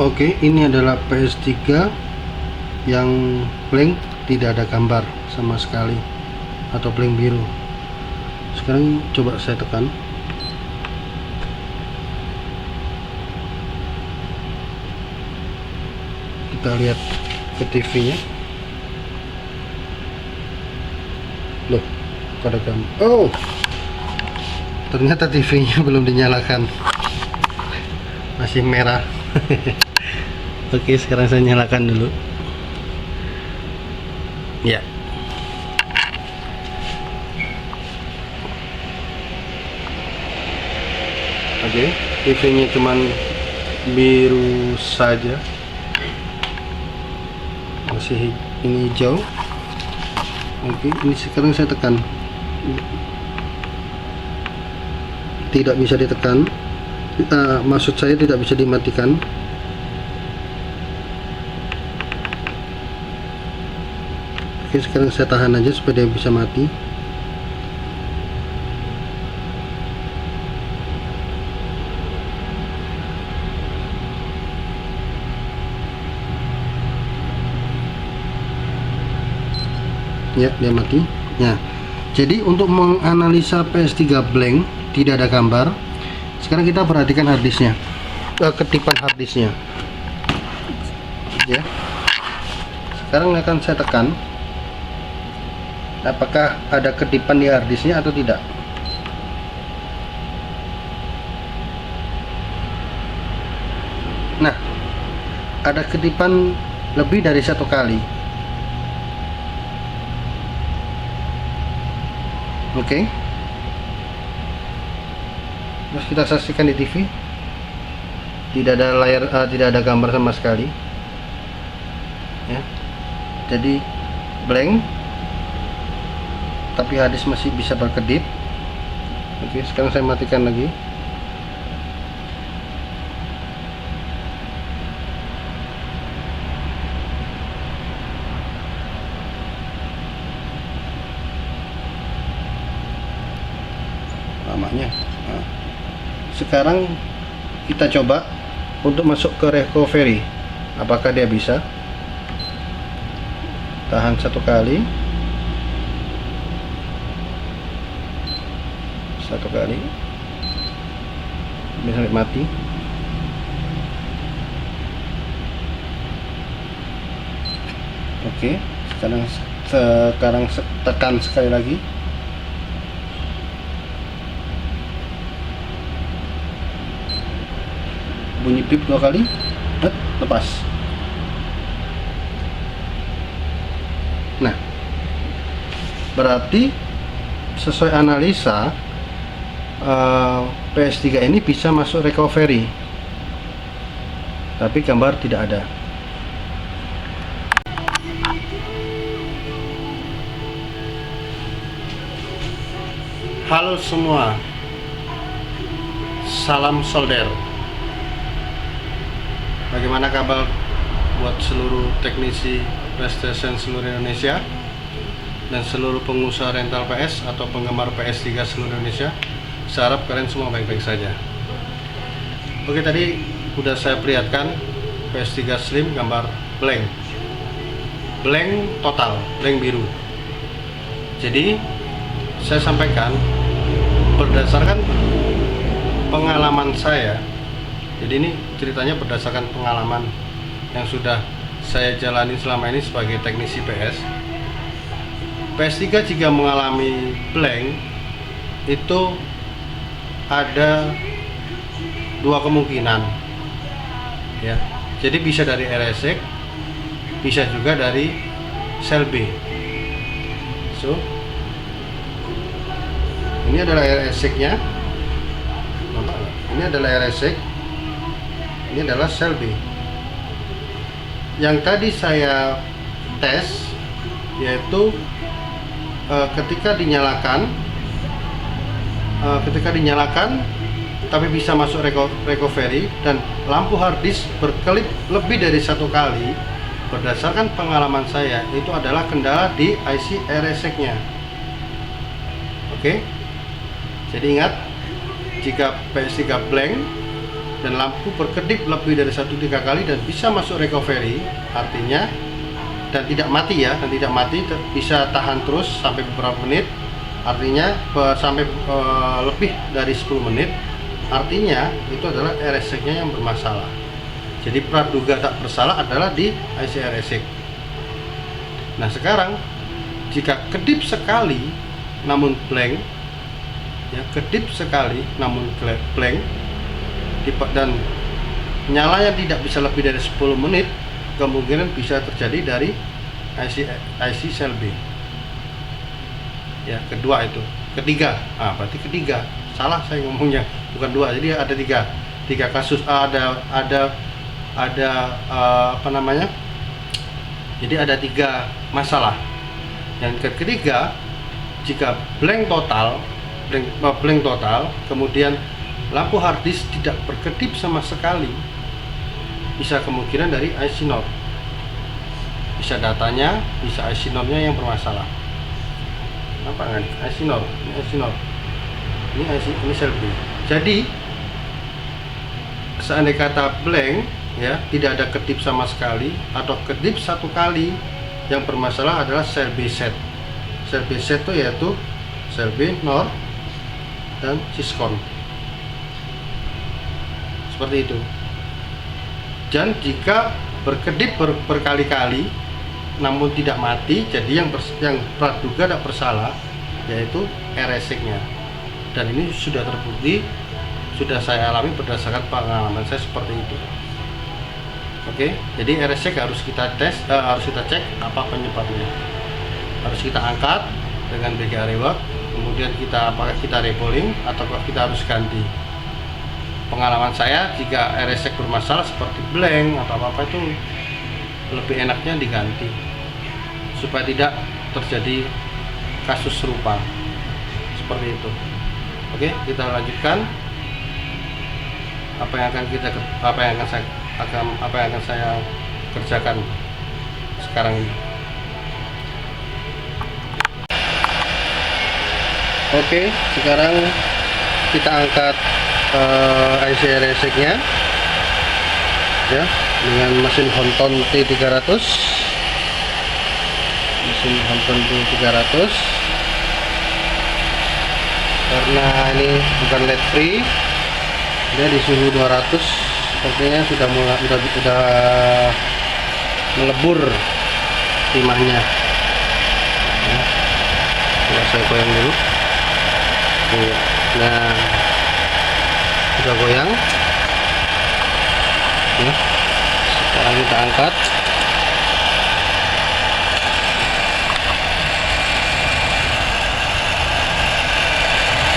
Oke, ini adalah PS3 yang blank, tidak ada gambar sama sekali atau blank biru. Sekarang coba saya tekan. Kita lihat ke TV-nya. Loh, pada gambar. Oh, ternyata TV-nya belum dinyalakan, masih merah. Oke, sekarang saya nyalakan dulu. Ya. Oke, TV-nya cuman biru saja. Masih ini hijau. Oke, ini sekarang saya tekan. Tidak bisa ditekan. Maksud saya tidak bisa dimatikan. Oke, sekarang saya tahan aja supaya dia bisa mati. Ya, dia mati. Nah, jadi untuk menganalisa PS3 blank, tidak ada gambar. Sekarang kita perhatikan harddisknya, ketipan harddisknya. Ya. Sekarang akan saya tekan. Apakah ada kedipan di harddisknya atau tidak? Nah, ada kedipan lebih dari satu kali. Oke. Terus kita saksikan di TV. Tidak ada layar, tidak ada gambar sama sekali. Ya. Jadi blank. Tapi harddisk masih bisa berkedip. Oke, sekarang saya matikan lagi. Lamanya. Nah, sekarang kita coba untuk masuk ke recovery. Apakah dia bisa? Tahan satu kali. Satu kali bisa mati. Oke, sekarang tekan sekali lagi. Bunyi pip 2 kali, lepas. Nah, berarti sesuai analisa PS3 ini bisa masuk recovery, tapi gambar tidak ada. Halo semua, salam solder. Bagaimana kabar buat seluruh teknisi PlayStation seluruh Indonesia dan seluruh pengusaha rental PS atau penggemar PS3 seluruh Indonesia? Saya harap kalian semua baik-baik saja. Oke, tadi udah saya perlihatkan PS3 Slim gambar blank total, blank biru. Jadi saya sampaikan berdasarkan pengalaman saya. Jadi ini ceritanya berdasarkan pengalaman yang sudah saya jalani selama ini sebagai teknisi PS. PS3 jika mengalami blank itu ada dua kemungkinan, ya. Jadi bisa dari RSX, bisa juga dari sel B. So, ini adalah RSX-nya. Ini adalah RSX. Ini adalah sel B. Yang tadi saya tes, yaitu ketika dinyalakan tapi bisa masuk recovery dan lampu harddisk berkelip lebih dari satu kali. Berdasarkan pengalaman saya, itu adalah kendala di IC RSX-nya. Oke. Jadi ingat, jika PS3 blank dan lampu berkedip lebih dari 1-3 kali dan bisa masuk recovery, artinya dan tidak mati ya, dan tidak mati, bisa tahan terus sampai beberapa menit, artinya sampai lebih dari 10 menit, artinya itu adalah RSX-nya yang bermasalah. Jadi praduga tak bersalah adalah di IC RSX. Nah sekarang jika kedip sekali namun blank, ya kedip sekali namun blank dan nyalanya tidak bisa lebih dari 10 menit, kemungkinan bisa terjadi dari IC sel B. Ya, kedua itu. Ketiga, berarti ketiga. Salah saya ngomongnya, bukan dua. Jadi ada tiga kasus. Ada apa namanya? Jadi ada 3 masalah. Yang ketiga, jika blank total, kemudian lampu harddisk tidak berkedip sama sekali, bisa kemungkinan dari IC NOR. Bisa datanya, bisa IC NOR-nya yang bermasalah. Apa kan? IC NOR, ini IC NOR. Ini sel B. Jadi seandainya kata blank, ya tidak ada kedip sama sekali atau kedip 1 kali, yang bermasalah adalah sel B set. Sel B set itu yaitu sel B, NOR, dan siskon. Seperti itu. Dan jika berkedip berkali-kali namun tidak mati, jadi yang praduga tidak bersalah yaitu RSX-nya. Dan ini sudah terbukti, sudah saya alami berdasarkan pengalaman saya seperti itu. Oke, jadi RSX harus kita tes, harus kita cek apa penyebabnya. Harus kita angkat dengan BGA rework, kemudian apakah kita repolling atau kita harus ganti. Pengalaman saya, jika RSX bermasalah seperti blank atau apa itu, lebih enaknya diganti supaya tidak terjadi kasus serupa seperti itu. Oke, kita lanjutkan apa yang akan saya kerjakan sekarang ini. Oke, sekarang kita angkat IC RSX-nya ya dengan mesin Honton T300. Mesin Honton T300, karena ini bukan LED free, dia di suhu 200, sepertinya sudah melebur timahnya ya. Saya goyang dulu. Nah, sudah goyang ya. Sekarang kita angkat.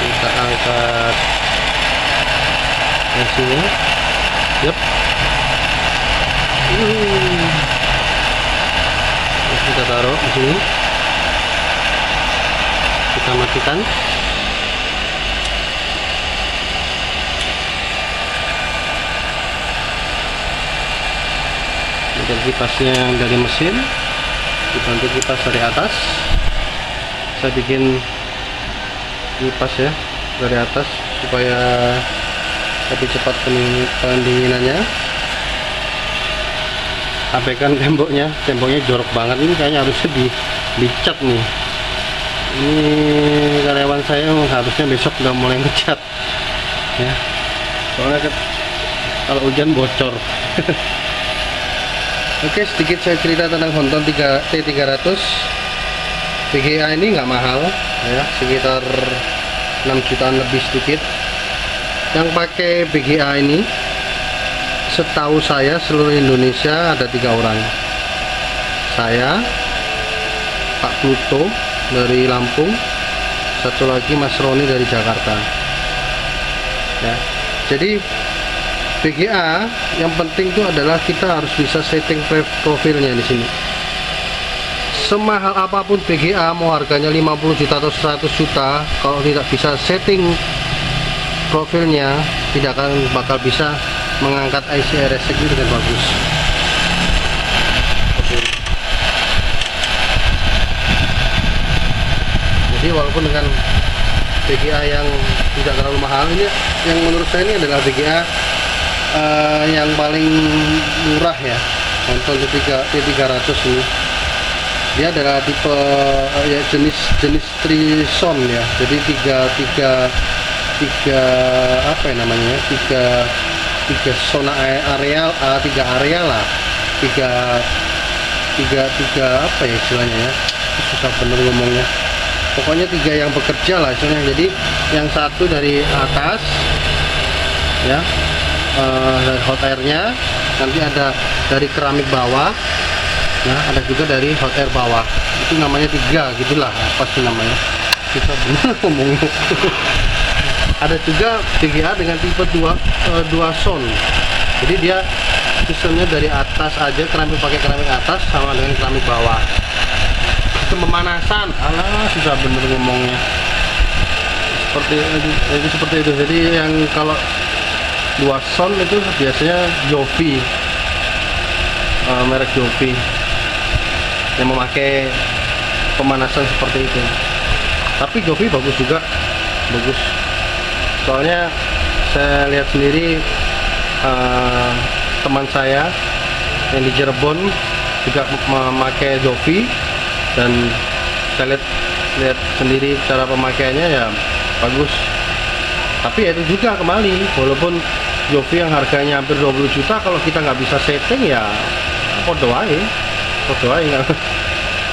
Kita angkat mesinnya. Yep. Terus kita taruh di sini. Kita matikan. Dan kipasnya dari mesin dibantu kipas dari atas. Saya bikin kipas ya dari atas supaya lebih cepat pendinginannya. Abaikan temboknya jorok banget, ini kayaknya harusnya dicat nih. Ini karyawan saya harusnya besok udah mulai ngecat ya, soalnya kalau hujan bocor. Oke, sedikit saya cerita tentang Honton T300. VGA ini nggak mahal ya, sekitar 6 jutaan lebih sedikit. Yang pakai VGA ini setahu saya seluruh Indonesia ada 3 orang. Saya, Pak Pluto dari Lampung, satu lagi Mas Roni dari Jakarta ya. Jadi VGA yang penting itu adalah kita harus bisa setting profilnya di sini. Semahal apapun VGA, mau harganya 50 juta atau 100 juta, kalau tidak bisa setting profilnya, tidak akan bakal bisa mengangkat IC RSX ini dengan bagus. Jadi walaupun dengan VGA yang tidak terlalu mahal, ini yang menurut saya ini adalah VGA yang paling murah ya untuk T300 ini. Dia adalah tipe ya jenis Trison ya. Jadi tiga apa ya namanya, tiga zona areal, tiga area lah, tiga apa ya istilahnya ya, susah bener ngomongnya, pokoknya tiga yang bekerja lah istilahnya. Jadi yang satu dari atas ya, dari hot airnya, nanti ada dari keramik bawah, nah ada juga dari hot air bawah, itu namanya tiga gitulah, apa sih namanya, susah bener ngomongnya. Ada juga VGA dengan tipe 2 zone. Jadi dia sistemnya dari atas aja, keramik pakai keramik atas sama dengan keramik bawah. Itu pemanasan, alah susah bener ngomongnya. Seperti itu. Jadi yang kalau 2 zone itu biasanya Jovi, merek Jovi yang memakai pemanasan seperti itu. Tapi Jovi bagus juga, bagus. Soalnya saya lihat sendiri teman saya yang di Cirebon juga memakai Jovi, dan saya lihat sendiri cara pemakaiannya ya bagus. Tapi itu juga kembali, walaupun Jovi yang harganya hampir 20 juta, kalau kita nggak bisa setting ya podo aja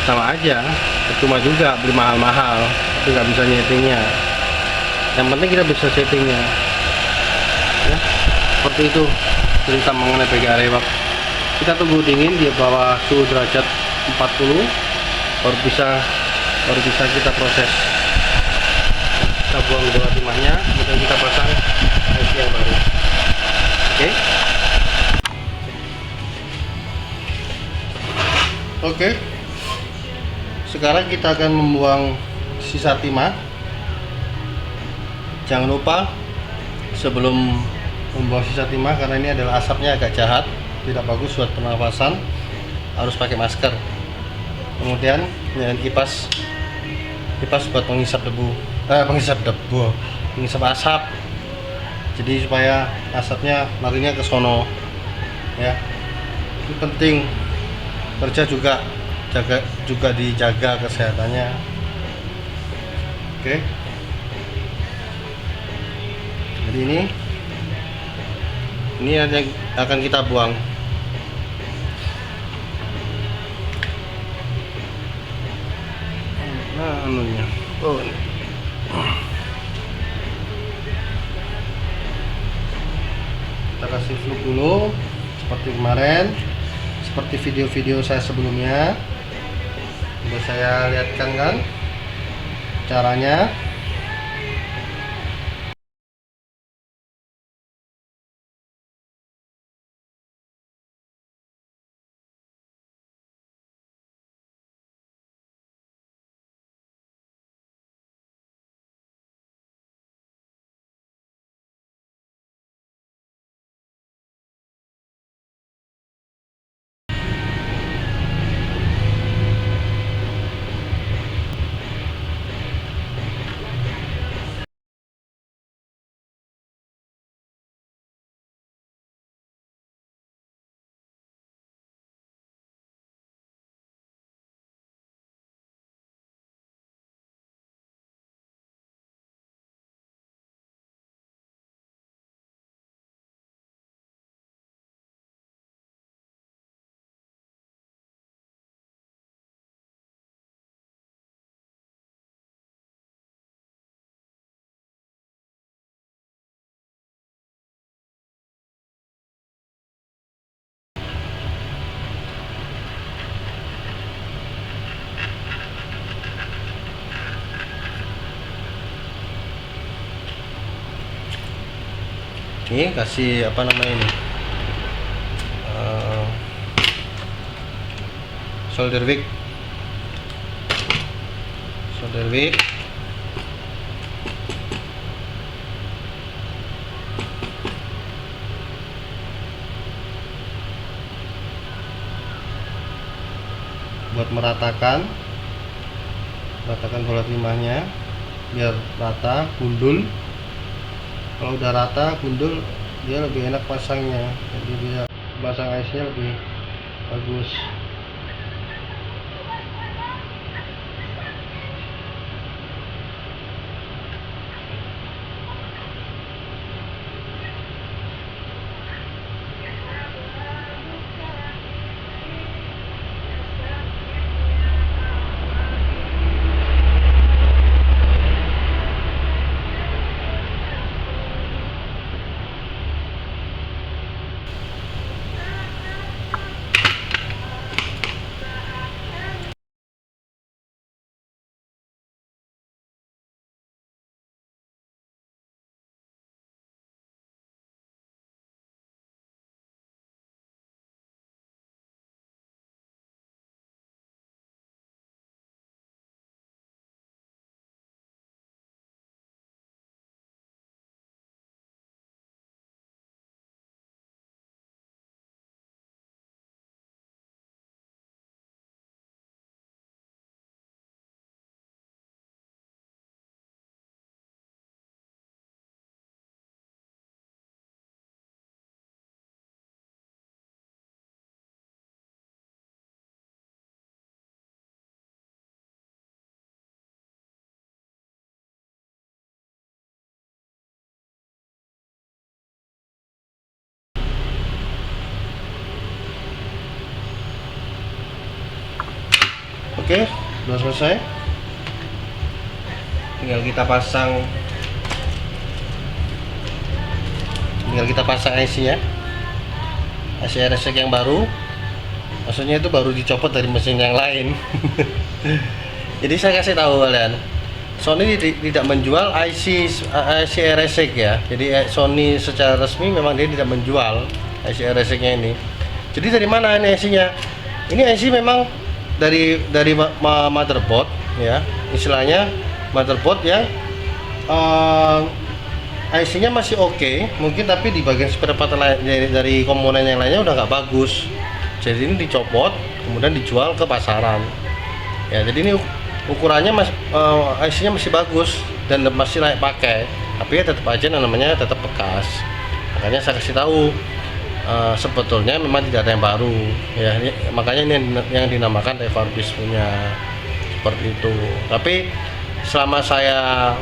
sama aja, cuma juga beli mahal-mahal tapi nggak bisa nyetingnya. Yang penting kita bisa settingnya ya, seperti itu cerita mengenai VGA Rewak. Kita tunggu dingin di bawah suhu derajat 40 baru bisa kita proses. Kita buang bola timahnya, kemudian kita pasang IC yang baru. Oke. Sekarang kita akan membuang sisa timah. Jangan lupa sebelum membuang sisa timah, karena ini adalah asapnya agak jahat, tidak bagus buat pernafasan, harus pakai masker. Kemudian nyalain kipas buat menghisap asap. Jadi supaya asapnya larinya ke sono ya. Itu penting. Kerja juga dijaga kesehatannya. Oke. Jadi ini yang akan kita buang. Nah, anunya. Kita kasih fluk dulu seperti kemarin, seperti video-video saya sebelumnya. Udah saya lihatkan kan caranya. Ini kasih apa namanya ini, solder wick buat meratakan bola timahnya biar rata, gundul. Kalau udah rata, gundul, dia lebih enak pasangnya, jadi bisa pasang IC-nya lebih bagus. Oke, sudah selesai. Tinggal kita pasang IC-nya, IC resek yang baru. Maksudnya itu baru dicopot dari mesin yang lain. Jadi saya kasih tahu kalian, Sony tidak menjual IC resek ya. Jadi Sony secara resmi memang dia tidak menjual IC reseknya ini. Jadi dari mana ini IC-nya? Ini IC memang dari motherboard ya, istilahnya motherboard yang IC-nya masih oke, mungkin, tapi di bagian spare part dari komponen yang lainnya udah nggak bagus. Jadi ini dicopot kemudian dijual ke pasaran ya. Jadi ini ukurannya IC-nya masih bagus dan masih layak pakai, tapi ya tetap aja namanya tetap bekas. Makanya saya kasih tahu, sebetulnya memang tidak ada yang baru ya, makanya ini yang dinamakan refurbish punya, seperti itu. Tapi selama saya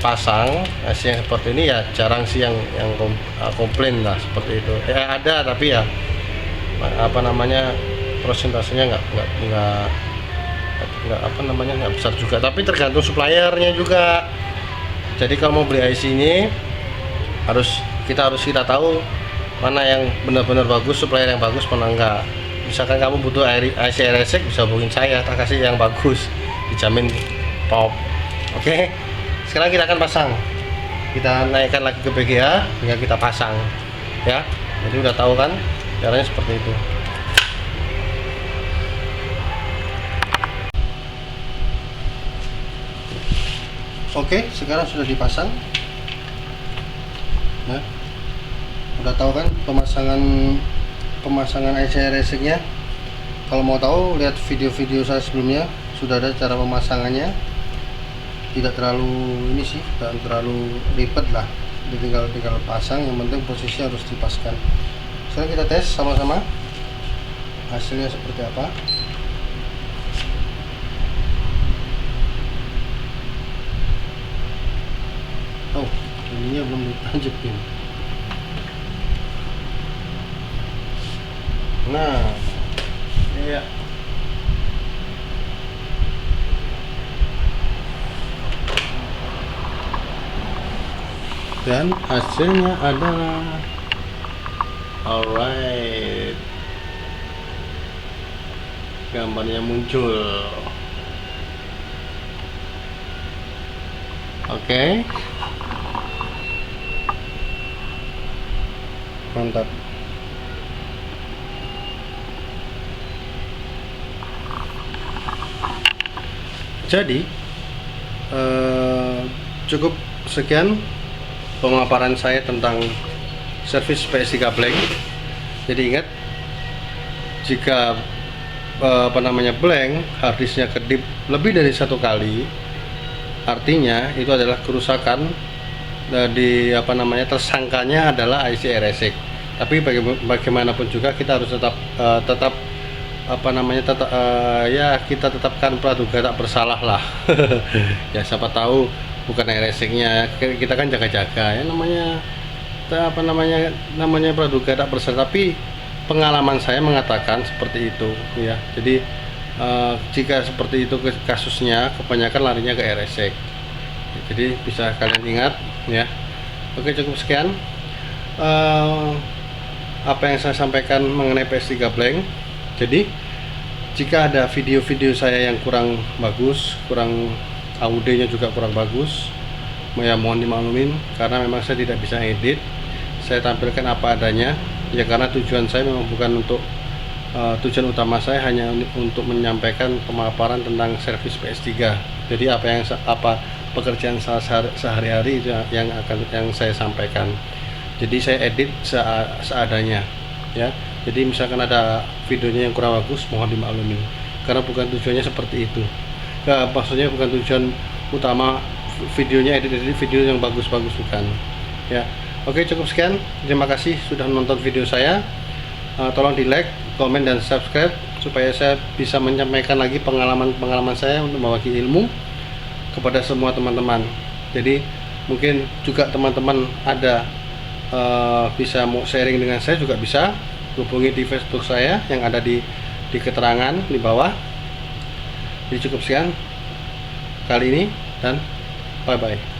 pasang IC yang seperti ini ya, jarang sih yang komplain lah seperti itu. Ada, tapi ya prosentasenya nggak besar juga, tapi tergantung suppliernya juga. Jadi kalau mau beli IC ini kita harus tahu mana yang benar-benar bagus, supplier yang bagus, mana enggak. Misalkan kamu butuh IC resek, bisa hubungin saya, tak kasih yang bagus, dijamin top. Oke, sekarang kita akan pasang. Kita naikkan lagi ke BGA, tinggal kita pasang ya. Jadi udah tahu kan caranya seperti itu. Oke, sekarang sudah dipasang ya. Udah tahu kan pemasangan IC reseknya. Kalau mau tahu, lihat video-video saya sebelumnya, sudah ada cara pemasangannya. Tidak terlalu tidak terlalu ribet lah. Tinggal pasang, yang penting posisi harus dipaskan. Sekarang kita tes sama-sama hasilnya seperti apa. Oh, ininya belum ditanjekin. Nah, ya. Dan hasilnya adalah alright. Gambarnya muncul. Oke. Mantap. Jadi cukup sekian pemaparan saya tentang servis PS3 blank. Jadi ingat, jika blank, harddisknya kedip lebih dari 1 kali, artinya itu adalah kerusakan di apa namanya, tersangkanya adalah IC RSX. Tapi bagaimanapun juga kita harus tetap apa namanya, ya kita tetapkan praduga tak bersalah lah. Ya siapa tahu bukan RSX-nya, kita kan jaga-jaga ya, namanya praduga tak bersalah. Tapi pengalaman saya mengatakan seperti itu ya. Jadi jika seperti itu kasusnya, kebanyakan larinya ke RSX. Jadi bisa kalian ingat ya. Oke, cukup sekian apa yang saya sampaikan mengenai PS3 Blank. Jadi jika ada video-video saya yang kurang bagus, audionya juga kurang bagus, ya mohon dimaklumin, karena memang saya tidak bisa edit. Saya tampilkan apa adanya ya, karena tujuan saya memang bukan untuk tujuan utama saya hanya untuk menyampaikan pemaparan tentang servis PS3. Jadi apa pekerjaan sehari-hari itu yang saya sampaikan. Jadi saya edit seadanya ya. Jadi misalkan ada videonya yang kurang bagus, mohon dimaklumi, karena bukan tujuannya seperti itu. Maksudnya bukan tujuan utama videonya edit video yang bagus-bagus, bukan ya. Oke, cukup sekian, terima kasih sudah menonton video saya. Tolong di like, komen, dan subscribe supaya saya bisa menyampaikan lagi pengalaman saya untuk membagi ilmu kepada semua teman-teman. Jadi mungkin juga teman-teman ada bisa mau sharing dengan saya, juga bisa hubungi di Facebook saya yang ada di keterangan di bawah. Jadi cukup sekian kali ini, dan bye bye.